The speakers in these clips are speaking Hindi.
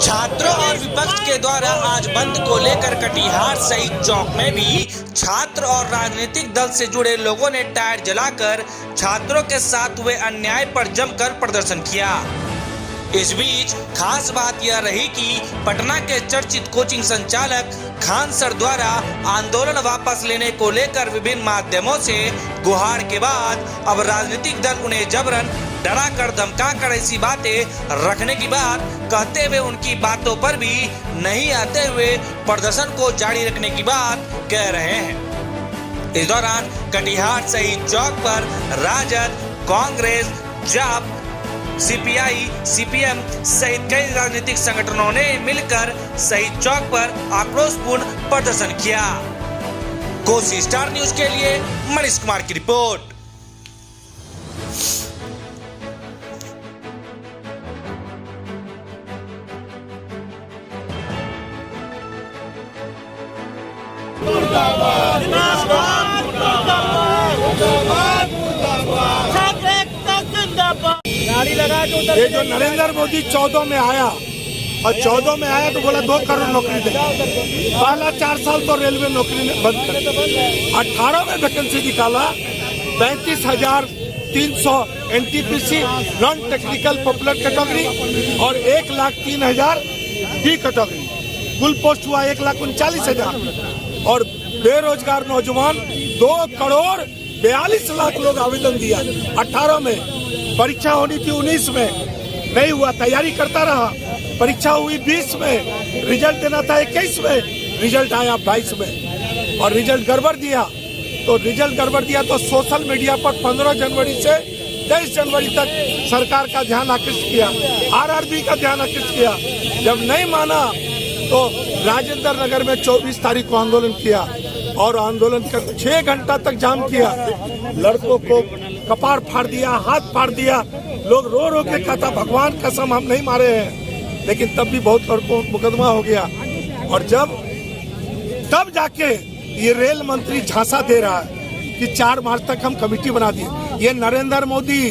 छात्रों और विपक्ष के द्वारा आज बंद को लेकर कटिहार शहीद चौक में भी छात्र और राजनीतिक दल से जुड़े लोगों ने टायर जलाकर छात्रों के साथ हुए अन्याय पर जमकर प्रदर्शन किया। इस बीच खास बात यह रही कि पटना के चर्चित कोचिंग संचालक खान सर द्वारा आंदोलन वापस लेने को लेकर विभिन्न माध्यमों से गुहार के बाद अब राजनीतिक दल उन्हें जबरन डरा कर धमका कर ऐसी बातें रखने की बात कहते हुए उनकी बातों पर भी नहीं आते हुए प्रदर्शन को जारी रखने की बात कह रहे हैं। इस दौरान कटिहार शहीद चौक पर राजद, कांग्रेस, जाप, सीपीआई, सीपीएम सहित कई राजनीतिक संगठनों ने मिलकर शहीद चौक पर आक्रोशपूर्ण प्रदर्शन किया। कोसी स्टार न्यूज के लिए मनीष कुमार की रिपोर्ट। ये जो नरेंद्र मोदी 14 में आया और 14 में आया तो बोला 2 करोड़ नौकरी दे, पहला 4 साल तो रेलवे नौकरी बंद कर, 18 में वैकेंसी निकाला 35,300 NTPC non technical popular category और 1,03,000 डी कैटेगरी, कुल पोस्ट हुआ 1,39,000 और बेरोजगार नौजवान 2 करोड़ 42 लाख लोग आवेदन दिया। 18 में परीक्षा होनी थी, 19 में नहीं हुआ, तैयारी करता रहा, परीक्षा हुई 20 में, रिजल्ट देना था 21 में, रिजल्ट आया 22 में और रिजल्ट गड़बड़ दिया। तो सोशल मीडिया पर 15 जनवरी से 23 जनवरी तक सरकार का ध्यान आकृष्ट किया, आरआरबी का ध्यान आकृष्ट किया। जब नहीं माना तो राजेंद्र नगर में 24 तारीख को आंदोलन किया और आंदोलन कर 6 घंटा तक जाम किया। लड़कों को कपार फाड़ दिया, हाथ फाड़ दिया, लोग रो रो के कहता भगवान कसम हम नहीं मारे हैं, लेकिन तब भी बहुत लड़कों मुकदमा हो गया। और तब जाके ये रेल मंत्री झांसा दे रहा है कि 4 मार्च तक हम कमेटी बना दिए। ये नरेंद्र मोदी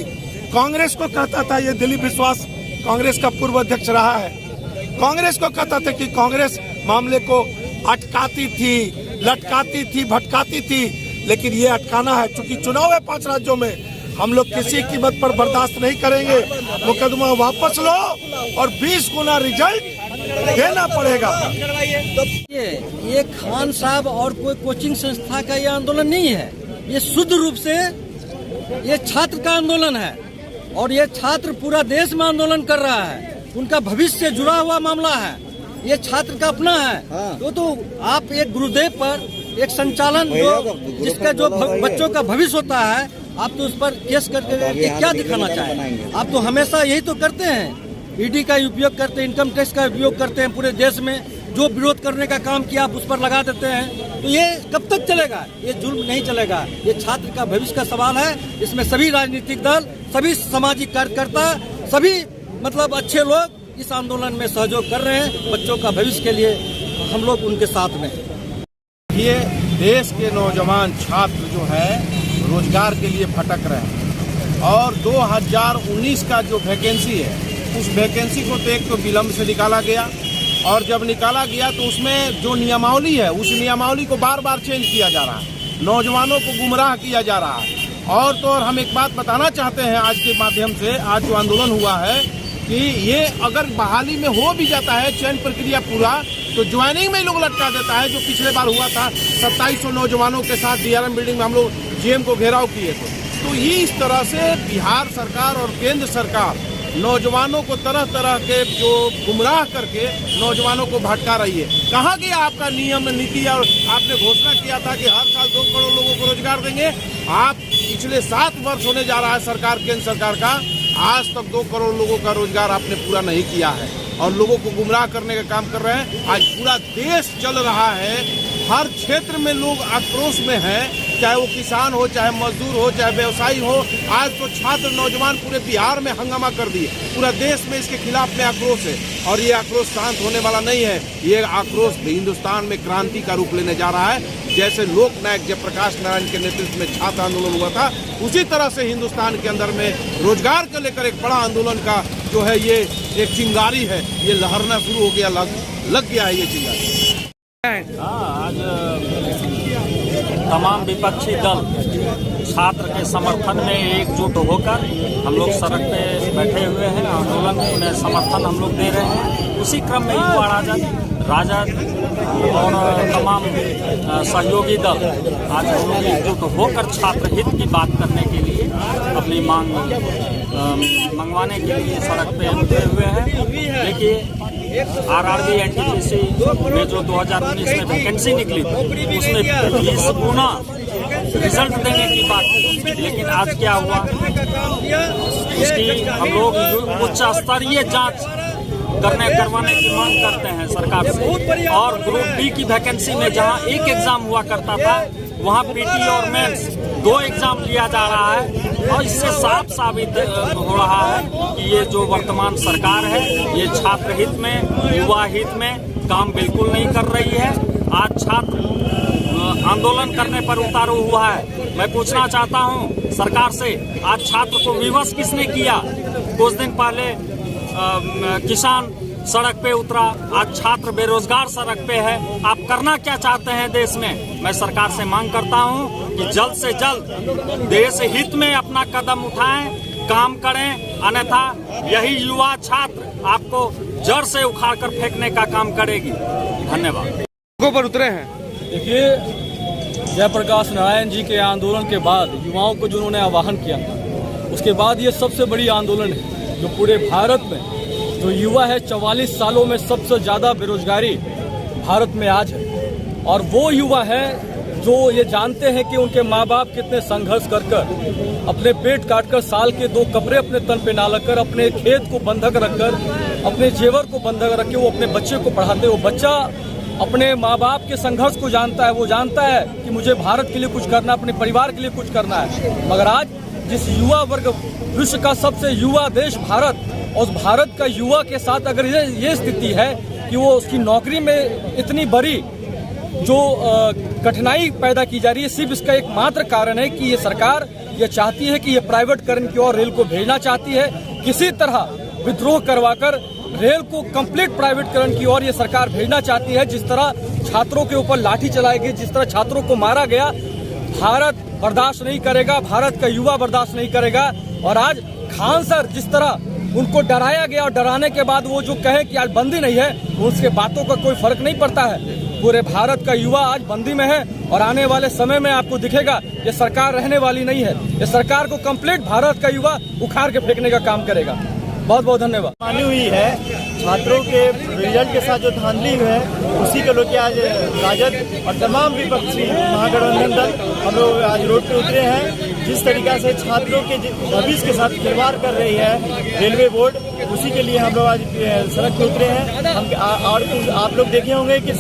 कांग्रेस को कहता था, ये दिलीप विश्वास कांग्रेस का पूर्व अध्यक्ष रहा है, कांग्रेस को कहता था कि कांग्रेस मामले को अटकाती थी, लटकाती थी, भटकाती थी, लेकिन ये अटकाना है। चूंकि चुनाव है 5 राज्यों में, हम लोग किसी कीमत पर बर्दाश्त नहीं करेंगे। मुकदमा वापस लो और 20 गुना रिजल्ट देना पड़ेगा। ये खान साहब और कोई कोचिंग संस्था का ये आंदोलन नहीं है, ये शुद्ध रूप से ये छात्र का आंदोलन है और ये छात्र पूरा देश में आंदोलन कर रहा है, उनका भविष्य से जुड़ा हुआ मामला है, ये छात्र का अपना है। हाँ। तो आप एक गुरुदेव पर एक संचालन जिसका जो बच्चों का भविष्य होता है, आप तो उस पर केस करके क्या दिखाना चाहें? आप तो हमेशा यही तो करते हैं, ईडी का उपयोग करते हैं, इनकम टैक्स का उपयोग करते हैं, पूरे देश में जो विरोध करने का काम किया आप उस पर लगा देते हैं। तो ये कब तक चलेगा? ये जुल्म नहीं चलेगा। ये छात्र का भविष्य का सवाल है, इसमें सभी राजनीतिक दल, सभी सामाजिक कार्यकर्ता, सभी मतलब अच्छे लोग इस आंदोलन में सहयोग कर रहे हैं। बच्चों का भविष्य के लिए हम लोग उनके साथ में। ये देश के नौजवान छात्र जो है रोजगार के लिए भटक रहे हैं और 2019 का जो वैकेंसी है, उस वैकेंसी को तो एक तो विलम्ब से निकाला गया और जब निकाला गया तो उसमें जो नियमावली है, उस नियमावली को बार बार चेंज किया जा रहा है, नौजवानों को गुमराह किया जा रहा है। और तो और हम एक बात बताना चाहते हैं आज के माध्यम से, आज जो आंदोलन हुआ है कि ये अगर बहाली में हो भी जाता है चयन प्रक्रिया पूरा, तो ज्वाइनिंग में लोग लटका देता है, जो पिछले बार हुआ था 2700 नौजवानों के साथ डीआरएम बिल्डिंग में हम लोग जीएम को घेराव किए थे। तो ये इस तरह से बिहार सरकार और केंद्र सरकार नौजवानों को तरह तरह के जो गुमराह करके नौजवानों को भटका रही है। कहाँ गया आपका नियम नीति? और आपने घोषणा किया था कि हर साल 2 करोड़ लोगों को रोजगार देंगे। आप पिछले 7 वर्ष होने जा रहा है सरकार, केंद्र सरकार का, आज तक 2 करोड़ लोगों का रोजगार आपने पूरा नहीं किया है और लोगों को गुमराह करने का काम कर रहे हैं। आज पूरा देश चल रहा है, हर क्षेत्र में लोग आक्रोश में हैं, चाहे वो किसान हो, चाहे मजदूर हो, चाहे व्यवसायी हो। आज तो छात्र नौजवान पूरे बिहार में हंगामा कर दिए, पूरा देश में इसके खिलाफ में आक्रोश है और ये आक्रोश शांत होने वाला नहीं है। ये आक्रोश हिंदुस्तान में क्रांति का रूप लेने जा रहा है। जैसे लोक नायक जयप्रकाश नारायण के नेतृत्व में छात्र आंदोलन हुआ था, उसी तरह से हिंदुस्तान के अंदर में रोजगार को लेकर एक बड़ा आंदोलन का जो है ये एक चिंगारी है, ये लहरना शुरू हो गया, लग गया है ये चिंगारी। आज तमाम विपक्षी दल छात्र के समर्थन में एकजुट होकर हम लोग सड़क पे बैठे हुए हैं, आंदोलन में समर्थन हम लोग दे रहे हैं। उसी क्रम में युवा राजद और तमाम सहयोगी दल आज हम लोग एकजुट होकर छात्र हित की बात करने के लिए अपनी मांग मंगवाने के लिए सड़क पे उतरे हुए हैं। देखिए, आरआरबी एनटीपीसी में जो 2019 में वैकेंसी निकली थी उसमें 20 गुना रिजल्ट देने की बात थी, लेकिन आज क्या हुआ, उसकी हम लोग उच्च स्तरीय जांच करवाने की मांग करते हैं सरकार से। और ग्रुप डी की वैकेंसी में जहां एक एग्जाम हुआ करता था वहां पीटी और मेंस 2 एग्जाम लिया जा रहा है, और इससे साफ साबित हो रहा है कि ये जो वर्तमान सरकार है ये छात्र हित में, युवा हित में काम बिल्कुल नहीं कर रही है। आज छात्र आंदोलन करने पर उतारू हुआ है। मैं पूछना चाहता हूं सरकार से, आज छात्र को विवश किसने किया? कुछ दिन पहले किसान सड़क पे उतरा, आज छात्र बेरोजगार सड़क पे है। आप करना क्या चाहते हैं देश में? मैं सरकार से मांग करता हूं कि जल्द से जल्द देश हित में अपना कदम उठाएं, काम करें, अन्यथा यही युवा छात्र आपको जड़ से उखाड़ कर फेंकने का काम करेगी। धन्यवाद। पर उतरे हैं। देखिए, जयप्रकाश नारायण जी के आंदोलन के बाद युवाओं को जिन्होंने आह्वान किया, उसके बाद ये सबसे बड़ी आंदोलन है जो पूरे भारत में जो युवा है 44 सालों में सबसे ज़्यादा बेरोजगारी भारत में आज है। और वो युवा है जो ये जानते हैं कि उनके माँ बाप कितने संघर्ष कर अपने पेट काटकर साल के 2 कपड़े अपने तन पे ना लगकर, अपने खेत को बंधक रखकर, अपने जेवर को बंधक रख के वो अपने बच्चे को पढ़ाते। वो बच्चा अपने माँ बाप के संघर्ष को जानता है, वो जानता है कि मुझे भारत के लिए कुछ करना, अपने परिवार के लिए कुछ करना है। मगर आज जिस युवा वर्ग, विश्व का सबसे युवा देश भारत, और उस भारत का युवा के साथ अगर ये स्थिति है कि वो उसकी नौकरी में इतनी बड़ी जो कठिनाई पैदा की जा रही है, सिर्फ इसका एक मात्र कारण है कि ये सरकार ये चाहती है कि ये प्राइवेटकरण की ओर रेल को भेजना चाहती है। किसी तरह विद्रोह करवाकर रेल को कंप्लीट प्राइवेटकरण की ओर ये सरकार भेजना चाहती है। जिस तरह छात्रों के ऊपर लाठी चलाई गई, जिस तरह छात्रों को मारा गया, भारत बर्दाश्त नहीं करेगा, भारत का युवा बर्दाश्त नहीं करेगा। और आज खान सर जिस तरह उनको डराया गया, और डराने के बाद वो जो कहे कि आज बंदी नहीं है, उसके बातों का कोई फर्क नहीं पड़ता है। पूरे भारत का युवा आज बंदी में है, और आने वाले समय में आपको दिखेगा ये सरकार रहने वाली नहीं है। ये सरकार को कंप्लीट भारत का युवा उखाड़ के फेंकने का काम करेगा। बहुत बहुत धन्यवाद। मानी हुई है छात्रों के रिजल्ट के साथ जो धांधली है उसी को लेकर आज राजद और तमाम विपक्षी महागठबंधन दल हम लोग आज रोड पे उतरे हैं। जिस तरीका से छात्रों के भविष्य के साथ खिलवाड़ कर रही है रेलवे बोर्ड, उसी के लिए हम लोग आज सड़क पे उतरे हैं। और आप लोग देखे होंगे कि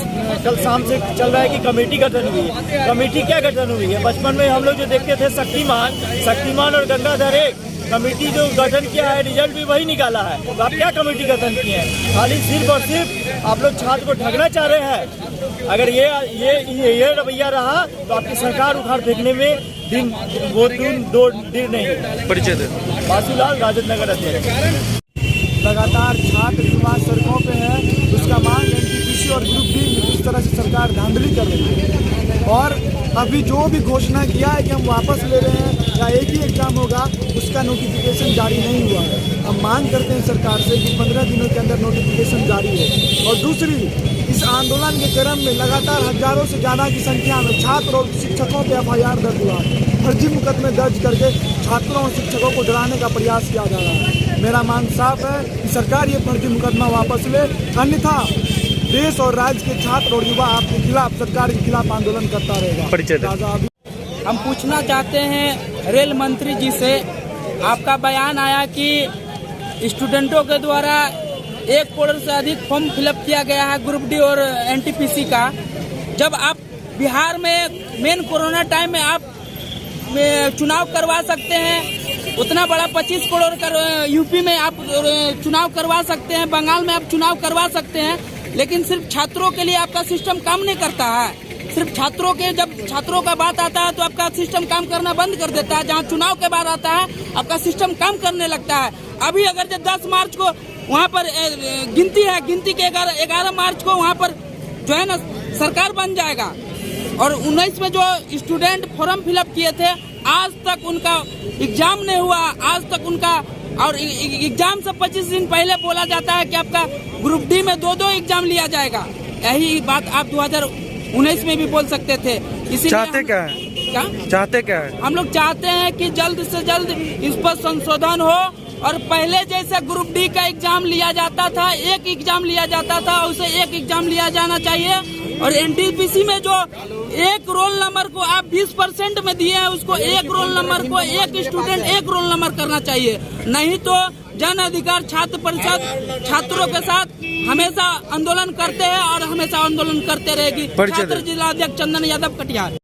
कल शाम से चल रहा है कि कमेटी गठन हुई है। कमेटी क्या गठन हुई है? बचपन में हम लोग जो देखते थे शक्तिमान और गंगाधर एक कमेटी जो गठन किया है, रिजल्ट भी वही निकाला है। तो आप क्या कमेटी गठन किए हैं? खाली सिर्फ और सिर्फ आप लोग छात्र को ठगना चाह रहे हैं। अगर ये रवैया रहा तो आपकी सरकार उखाड़ फेंकने में दो दिन नहीं। परिचय दे। बासूलाल, राजद नगर अध्यक्ष। लगातार छात्र युवा सड़कों पे है, उसका मांग एनटीपीसी और ग्रुप डी में जिस तरह से सरकार धांधली कर रही है, और अभी जो भी घोषणा किया है कि हम वापस ले रहे हैं या एक ही एग्जाम होगा, उसका नोटिफिकेशन जारी नहीं हुआ है। हम मांग करते हैं सरकार से कि 15 दिनों के अंदर नोटिफिकेशन जारी हो। और दूसरी, इस आंदोलन के क्रम में लगातार हजारों से ज़्यादा की संख्या में छात्र और शिक्षकों पर FIR दर्ज हुआ है। फर्जी मुकदमे दर्ज करके छात्रों और शिक्षकों को डराने का प्रयास किया जा रहा है। मेरा मांग साफ है कि सरकार ये फर्जी मुकदमा वापस ले, अन्यथा देश और राज्य के छात्र और युवा आपके खिलाफ, सरकार के खिलाफ आंदोलन करता रहेगा। हम पूछना चाहते हैं रेल मंत्री जी से, आपका बयान आया कि स्टूडेंटों के द्वारा 1 करोड़ से अधिक फॉर्म फिलअप किया गया है ग्रुप डी और एनटीपीसी का। जब आप बिहार में मेन कोरोना टाइम में आप चुनाव करवा सकते हैं, उतना बड़ा 25 करोड़ यूपी में आप चुनाव करवा सकते हैं, बंगाल में आप चुनाव करवा सकते हैं, लेकिन सिर्फ छात्रों के लिए आपका सिस्टम काम नहीं करता है। सिर्फ छात्रों के, जब छात्रों का बात आता है तो आपका सिस्टम काम करना बंद कर देता है। जहां चुनाव के बाद आता है आपका सिस्टम काम करने लगता है। अभी अगर जो 10 मार्च को वहाँ पर गिनती है, गिनती के 11 मार्च को वहाँ पर जो है ना सरकार बन जाएगा। और 19 में जो स्टूडेंट फॉर्म फिलअप किए थे, आज तक उनका एग्जाम नहीं हुआ, आज तक उनका, और एग्जाम से 25 दिन पहले बोला जाता है कि आपका ग्रुप डी में 2 एग्जाम लिया जाएगा। यही बात आप 2019 में भी बोल सकते थे। इसीलिए चाहते क्या है? क्या चाहते क्या है? हम लोग चाहते हैं कि जल्द से जल्द इस पर संशोधन हो और पहले जैसे ग्रुप डी का एग्जाम लिया जाता था, एक एग्जाम लिया जाता था, उसे एक एग्जाम लिया जाना चाहिए। और एनटीपीसी में जो एक रोल नंबर को आप 20% में दिए हैं, उसको एक रोल नंबर को एक स्टूडेंट एक रोल नंबर करना चाहिए। नहीं तो जन अधिकार छात्र परिषद छात्रों के साथ हमेशा आंदोलन करते हैं और हमेशा आंदोलन करते रहेगी। छात्र जिला अध्यक्ष चंदन यादव, कटिहार।